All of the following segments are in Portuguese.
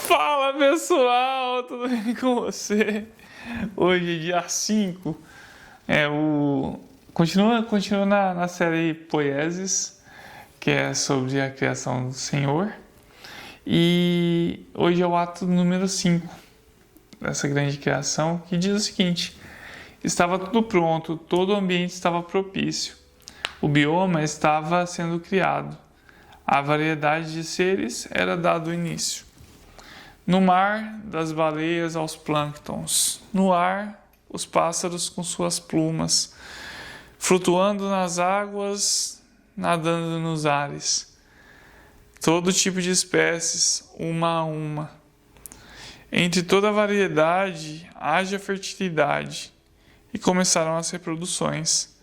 Fala pessoal, tudo bem com você? Hoje é dia 5. Continua na série Poieses, que é sobre a criação do Senhor. E hoje é o ato número 5 dessa grande criação, que diz o seguinte: estava tudo pronto, todo o ambiente estava propício. O bioma estava sendo criado. A variedade de seres era dado início. No mar, das baleias aos plânctons. No ar, os pássaros com suas plumas. Flutuando nas águas, nadando nos ares. Todo tipo de espécies, uma a uma. Entre toda a variedade, haja fertilidade. E começaram as reproduções.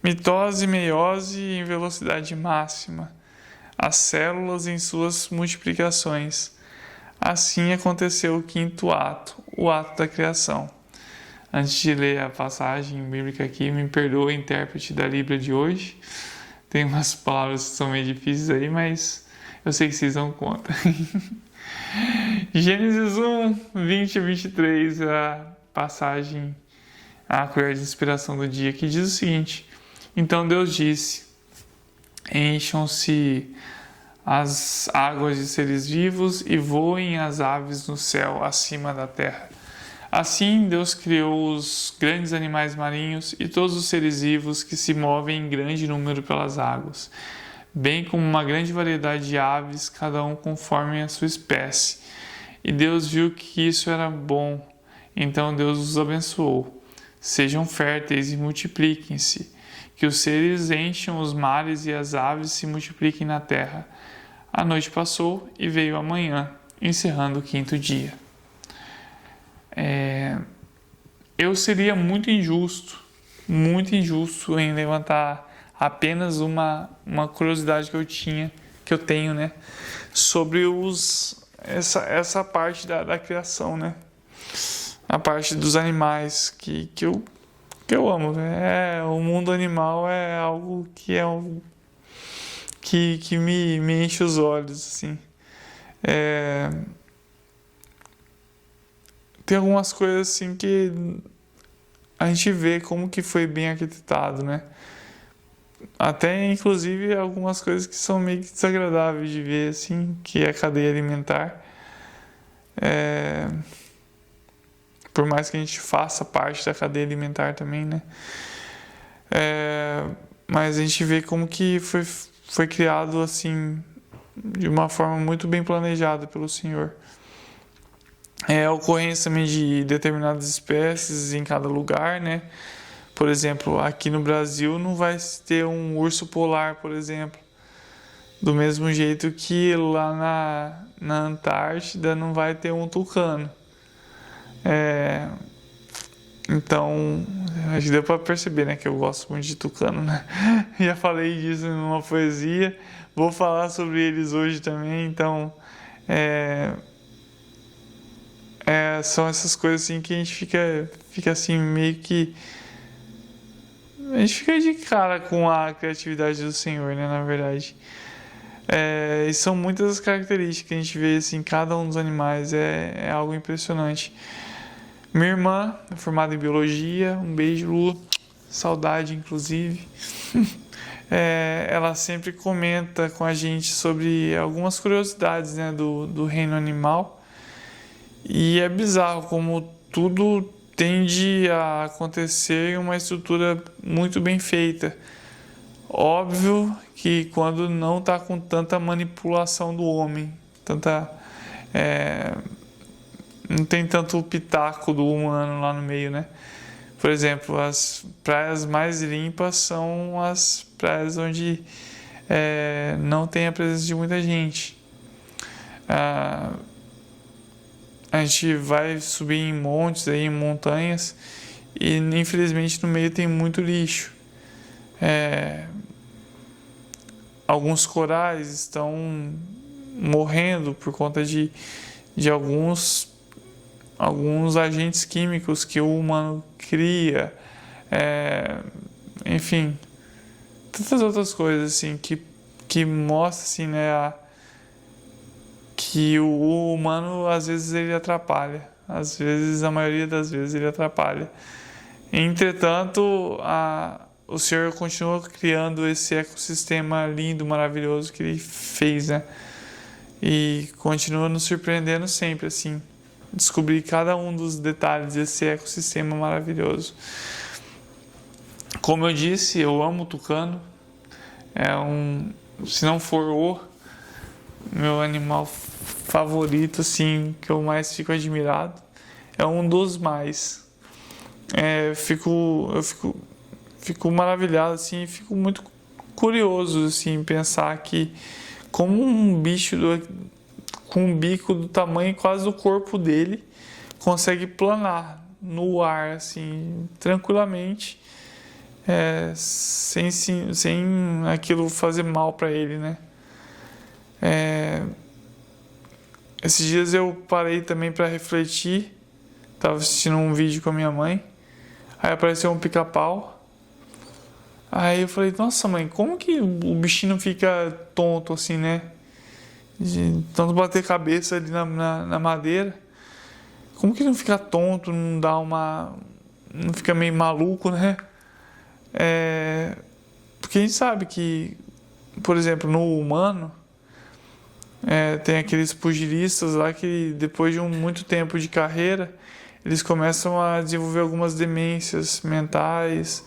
Mitose e meiose em velocidade máxima. As células em suas multiplicações. Assim aconteceu o quinto ato, o ato da criação. Antes de ler a passagem bíblica aqui, me perdoe, intérprete da Bíblia de hoje. Tem umas palavras que são meio difíceis aí, mas eu sei que vocês dão conta. Gênesis 1, 20 a 23, a passagem, a colher de inspiração do dia, que diz o seguinte: Então Deus disse: encham-se as águas de seres vivos e voem as aves no céu acima da terra. Assim Deus criou os grandes animais marinhos e todos os seres vivos que se movem em grande número pelas águas, bem como uma grande variedade de aves, cada um conforme a sua espécie. E Deus viu que isso era bom. Então Deus os abençoou. Sejam férteis e multipliquem-se, que os seres encham os mares e as aves se multipliquem na terra. A noite passou e veio a manhã, encerrando o quinto dia. Eu seria muito injusto em levantar apenas uma curiosidade que eu tenho, né, sobre essa parte da criação, né, a parte dos animais que eu amo. O mundo animal é algo que me enche os olhos, assim. Tem algumas coisas assim que a gente vê como que foi bem arquitetado, né? Até, inclusive, algumas coisas que são meio que desagradáveis de ver, assim, que é a cadeia alimentar. Por mais que a gente faça parte da cadeia alimentar também, né? Mas a gente vê como que foi criado, assim, de uma forma muito bem planejada pelo Senhor. A ocorrência também de determinadas espécies em cada lugar, né? Por exemplo, aqui no Brasil não vai ter um urso polar, por exemplo, do mesmo jeito que lá na Antártida não vai ter um tucano. Então, acho que deu para perceber, né, que eu gosto muito de tucano, né? Já falei disso numa poesia, vou falar sobre eles hoje também, então são essas coisas assim que a gente fica assim meio que a gente fica de cara com a criatividade do Senhor, né, na verdade. E são muitas as características que a gente vê assim, cada um dos animais é algo impressionante. Minha irmã é formada em biologia, um beijo, Lu, saudade inclusive. Ela sempre comenta com a gente sobre algumas curiosidades, né, do reino animal. E é bizarro como tudo tende a acontecer em uma estrutura muito bem feita. Óbvio que quando não está com tanta manipulação do homem, não tem tanto pitaco do humano lá no meio, né? Por exemplo, as praias mais limpas são as praias onde não tem a presença de muita gente. A gente vai subir em montes, em montanhas, e infelizmente no meio tem muito lixo. Alguns corais estão morrendo por conta de alguns agentes químicos que o humano cria. Enfim, tantas outras coisas assim que mostram assim, né, que o humano, às vezes, ele atrapalha. Às vezes, a maioria das vezes, ele atrapalha. Entretanto, o Senhor continua criando esse ecossistema lindo, maravilhoso que Ele fez, né? E continua nos surpreendendo sempre, assim. Descobrir cada um dos detalhes desse ecossistema maravilhoso. Como eu disse, eu amo o tucano. Se não for o meu animal favorito, assim, que eu mais fico admirado, é um dos mais. Eu fico maravilhado, assim, fico muito curioso, assim, pensar que como um bicho com um bico do tamanho quase do corpo dele consegue planar no ar, assim, tranquilamente, sem aquilo fazer mal para ele, né? Esses dias eu parei também para refletir, estava assistindo um vídeo com a minha mãe, aí apareceu um pica-pau. Aí eu falei, nossa mãe, como que o bichinho fica tonto assim, né? De tanto bater cabeça ali na madeira. Como que não fica tonto, não fica meio maluco, né? Porque a gente sabe que, por exemplo, no humano, tem aqueles pugilistas lá que depois de muito tempo de carreira, eles começam a desenvolver algumas demências mentais,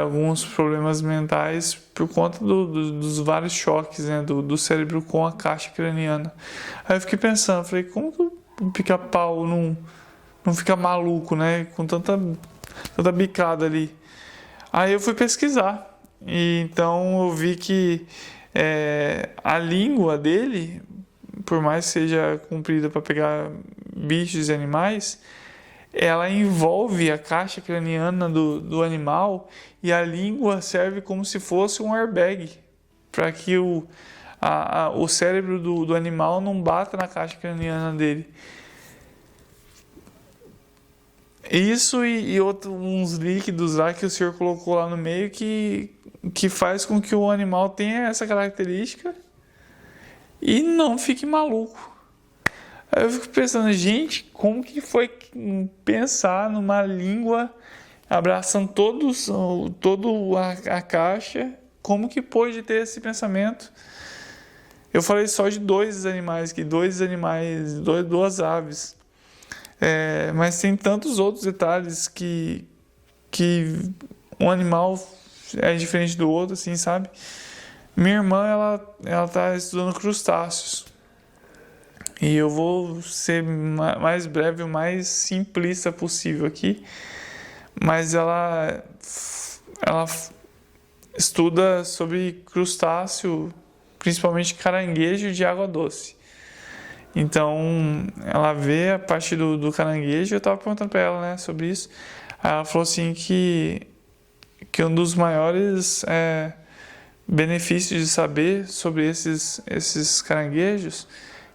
alguns problemas mentais por conta dos vários choques, né, do cérebro com a caixa craniana. Aí eu fiquei pensando, falei, como que o pica-pau não fica maluco, né, com tanta bicada ali? Aí eu fui pesquisar, e então eu vi que a língua dele, por mais que seja comprida para pegar bichos e animais, ela envolve a caixa craniana do animal, e a língua serve como se fosse um airbag para que o cérebro do animal não bata na caixa craniana dele. Isso e uns líquidos lá que o senhor colocou lá no meio que faz com que o animal tenha essa característica e não fique maluco. Aí eu fico pensando, gente, como que foi pensar numa língua abraçando toda a caixa? Como que pôde ter esse pensamento? Eu falei só de dois animais, duas aves. Mas tem tantos outros detalhes que um animal é diferente do outro, assim, sabe? Minha irmã, ela tá estudando crustáceos. E eu vou ser mais breve, o mais simplista possível aqui. Mas ela estuda sobre crustáceo, principalmente caranguejo de água doce. Então, ela vê a parte do caranguejo, eu estava perguntando para ela, né, sobre isso. Aí ela falou assim que um dos maiores benefícios de saber sobre esses caranguejos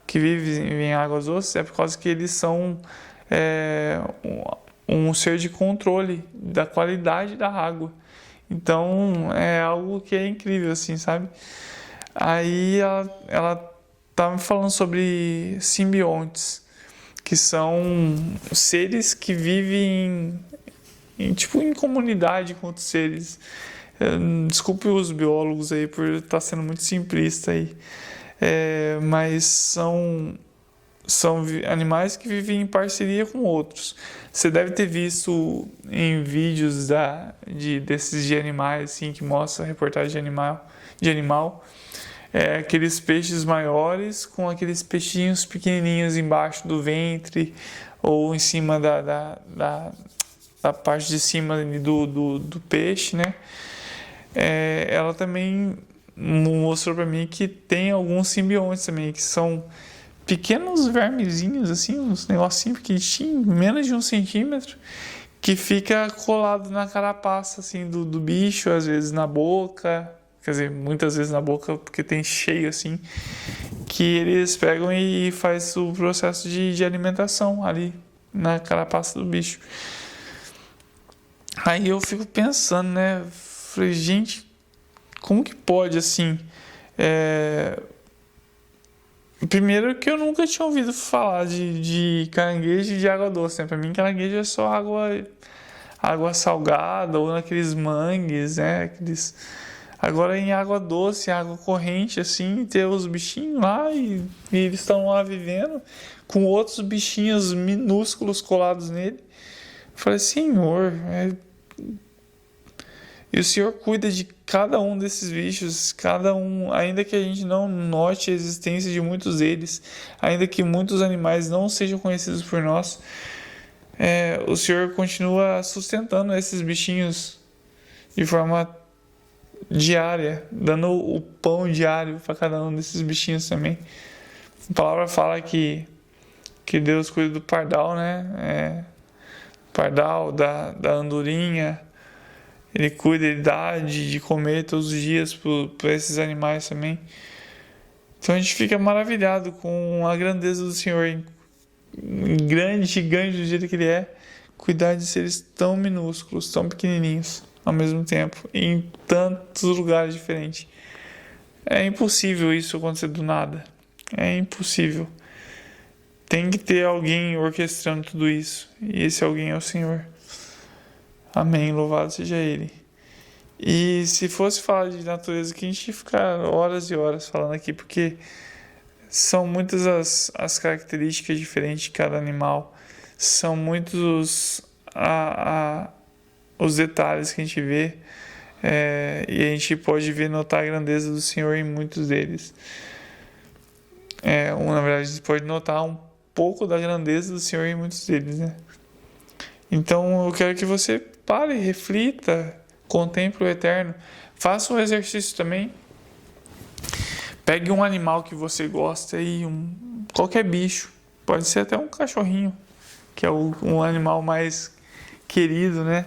que vivem em águas doces é por causa que eles são um ser de controle da qualidade da água. Então, é algo que é incrível, assim, sabe? Aí ela estava me falando sobre simbiontes, que são seres que vivem em comunidade com outros seres. Desculpe os biólogos aí por estar sendo muito simplista aí, mas são animais que vivem em parceria com outros. Você deve ter visto em vídeos desses de animais, assim, que mostra reportagem de animal, aqueles peixes maiores com aqueles peixinhos pequenininhos embaixo do ventre ou em cima da parte de cima do peixe, né? Ela também mostrou para mim que tem alguns simbiontes também, que são pequenos vermezinhos, assim, uns negocinhos pequenininhos, menos de 1 centímetro, que fica colado na carapaça, assim, do bicho, às vezes na boca, quer dizer, muitas vezes na boca, porque tem cheio, assim, que eles pegam e faz o processo de alimentação ali na carapaça do bicho. Aí eu fico pensando, né, falei, gente, como que pode, assim, Primeiro que eu nunca tinha ouvido falar de caranguejo e de água doce, né? Pra mim, caranguejo é só água salgada ou naqueles mangues, né? Agora em água doce, água corrente, assim, ter os bichinhos lá e eles estão lá vivendo com outros bichinhos minúsculos colados nele. Eu falei, Senhor, e o Senhor cuida de cada um desses bichos, cada um, ainda que a gente não note a existência de muitos deles, ainda que muitos animais não sejam conhecidos por nós, o Senhor continua sustentando esses bichinhos de forma diária, dando o pão diário para cada um desses bichinhos também. A palavra fala que Deus cuida do pardal, né? Pardal, da andorinha. Ele cuida, ele dá de comer todos os dias para esses animais também. Então a gente fica maravilhado com a grandeza do Senhor, grande, gigante do jeito que Ele é, cuidar de seres tão minúsculos, tão pequenininhos, ao mesmo tempo, em tantos lugares diferentes. É impossível isso acontecer do nada. É impossível. Tem que ter alguém orquestrando tudo isso. E esse alguém é o Senhor. Amém, louvado seja Ele. E se fosse falar de natureza, que a gente ia ficar horas e horas falando aqui, porque são muitas as características diferentes de cada animal, são muitos os detalhes que a gente vê, e a gente pode notar a grandeza do Senhor em muitos deles. Na verdade, a gente pode notar um pouco da grandeza do Senhor em muitos deles, né? Então eu quero que você pare, reflita, contemple o Eterno, faça um exercício também. Pegue um animal que você gosta e qualquer bicho, pode ser até um cachorrinho, que é um animal mais querido, né?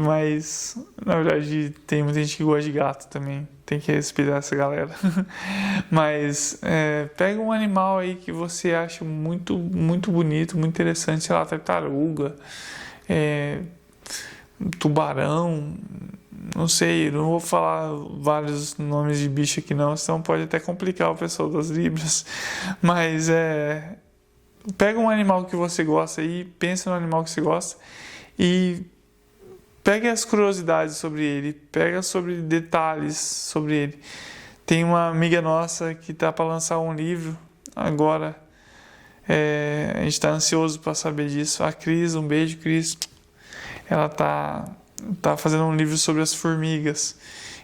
Mas na verdade tem muita gente que gosta de gato também, tem que respeitar essa galera. Mas pega um animal aí que você acha muito, muito bonito, muito interessante, sei lá, tartaruga, tubarão, não sei, não vou falar vários nomes de bicho aqui não, senão pode até complicar o pessoal das Libras, mas pega um animal que você gosta aí, pensa no animal que você gosta e pegue as curiosidades sobre ele, pega sobre detalhes sobre ele. Tem uma amiga nossa que está para lançar um livro agora, a gente está ansioso para saber disso, a Cris, um beijo Cris, ela tá fazendo um livro sobre as formigas.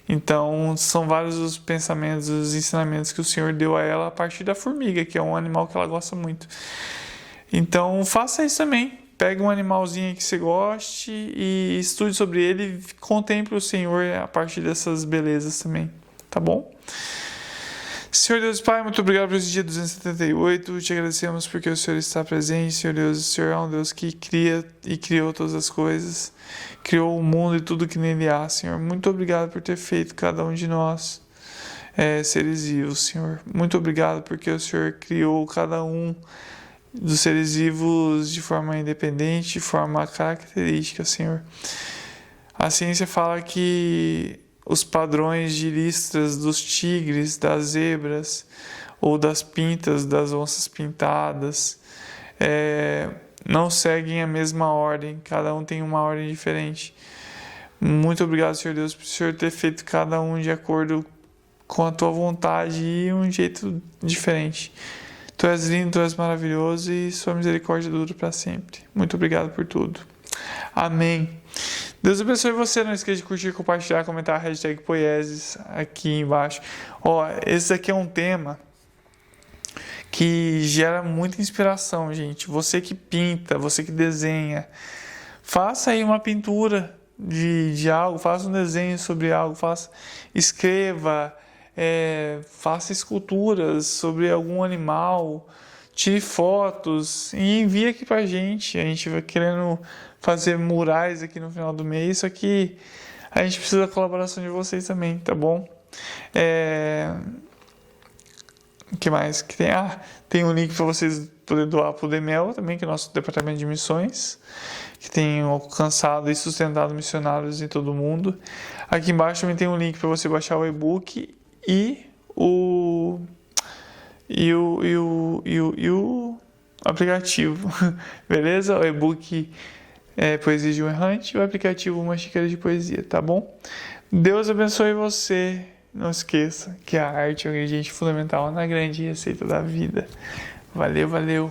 Então, são vários os pensamentos, os ensinamentos que o Senhor deu a ela a partir da formiga, que é um animal que ela gosta muito. Então, faça isso também. Pegue um animalzinho que você goste e estude sobre ele e contemple o Senhor a partir dessas belezas também. Tá bom? Senhor Deus Pai, muito obrigado por esse dia 278. Te agradecemos porque o Senhor está presente. Senhor Deus, o Senhor é um Deus que cria e criou todas as coisas. Criou o mundo e tudo que nele há, Senhor. Muito obrigado por ter feito cada um de nós seres vivos, Senhor. Muito obrigado porque o Senhor criou cada um dos seres vivos de forma independente, de forma característica, Senhor. A ciência fala que os padrões de listras dos tigres, das zebras ou das pintas, das onças pintadas, não seguem a mesma ordem, cada um tem uma ordem diferente. Muito obrigado, Senhor Deus, por o Senhor ter feito cada um de acordo com a tua vontade e um jeito diferente. Tu és lindo, tu és maravilhoso e sua misericórdia dura para sempre. Muito obrigado por tudo. Amém. Deus abençoe você. Não esqueça de curtir, compartilhar, comentar a hashtag Poieses aqui embaixo. Esse aqui é um tema que gera muita inspiração, gente. Você que pinta, você que desenha, faça aí uma pintura de algo, faça um desenho sobre algo, escreva, faça esculturas sobre algum animal, tire fotos e envie aqui pra gente. A gente vai querendo fazer murais aqui no final do mês, só que a gente precisa da colaboração de vocês também, tá bom? O que mais que tem? Tem um link para vocês poderem doar para o Demel também, que é o nosso departamento de missões, que tem alcançado e sustentado missionários em todo o mundo. Aqui embaixo também tem um link para você baixar o e-book e e o aplicativo, beleza? O e-book Poesia de um Errante e o aplicativo Uma Xícara de Poesia, tá bom? Deus abençoe você. Não esqueça que a arte é um ingrediente fundamental na grande receita da vida. Valeu, valeu!